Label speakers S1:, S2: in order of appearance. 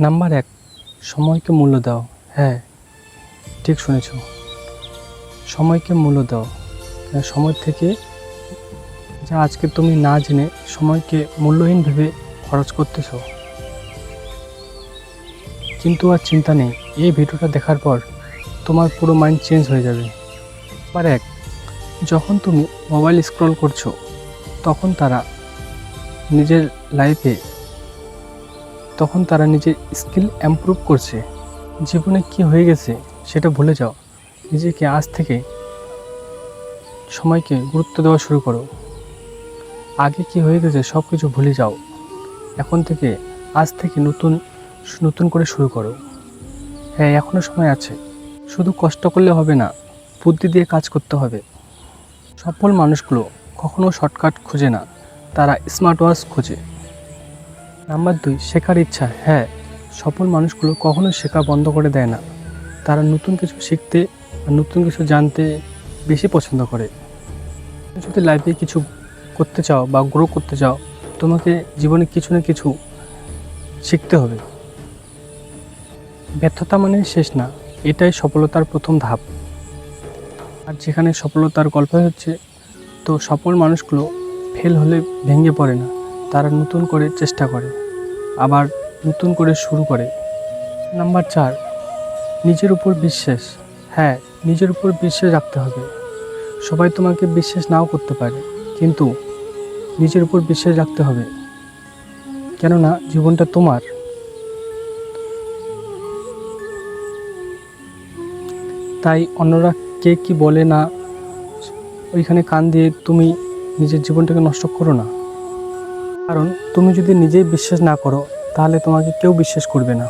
S1: Number 1, সময়কে মূল্য দাও। হ্যাঁ, ঠিক শুনেছ, সময়কে মূল্য দাও। সময় থেকে যা আজকে তুমি না জেনে সময়কে মূল্যহীন ভেবে খরচ করতেছ, কিন্তু আর চিন্তা নেই, এই ভিডিওটা দেখার পর তোমার পুরো মাইন্ড চেঞ্জ হয়ে যাবে। নাম্বার 1, যখন তুমি মোবাইল স্ক্রল করছো তখন তারা নিজের লাইফে নিজের স্কিল ইমপ্রুভ করছে। জীবনে কি হয়ে গেছে সেটা ভুলে যাও। নিজেকে আজ থেকে সময়কে গুরুত্ব দেওয়া শুরু করো। আগে কি হয়ে গেছে সব কিছু ভুলে যাও। এখন থেকে আজ থেকে নতুন করে শুরু করো। হ্যাঁ, এখনও সময় আছে। শুধু কষ্ট করলে হবে না, বুদ্ধি দিয়ে কাজ করতে হবে। সফল মানুষগুলো কখনো শর্টকাট খোঁজে না, তারা স্মার্ট ওয়াচ খোঁজে। নাম্বার 2, শেখার ইচ্ছা। হ্যাঁ, সফল মানুষগুলো কখনো শেখা বন্ধ করে দেয় না, তারা নতুন কিছু শিখতে আর নতুন কিছু জানতে বেশি পছন্দ করে। যদি লাইফে কিছু করতে চাও বা গ্রো করতে চাও, তোমাকে জীবনে কিছু না কিছু শিখতে হবে। ব্যর্থতা মানে শেষ না, এটাই সফলতার প্রথম ধাপ। আর যেখানে সফলতার গল্প হচ্ছে, তো সফল মানুষগুলো ফেল হলে ভেঙে পড়ে না, তারা নতুন করে চেষ্টা করে, আবার নতুন করে শুরু করে। নাম্বার 4, নিজের উপর বিশ্বাস। হ্যাঁ, নিজের উপর বিশ্বাস রাখতে হবে। সবাই তোমাকে বিশ্বাস নাও করতে পারে, কিন্তু নিজের উপর বিশ্বাস রাখতে হবে, কেননা জীবনটা তোমার। তাই অন্যরা কে কি বলে না, ওইখানে কান দিয়ে তুমি নিজের জীবনটাকে নষ্ট করো না। কারণ তুমি যদি নিজেই বিশ্বাস না করো, তাহলে তোমাকে কেউ বিশ্বাস করবে না।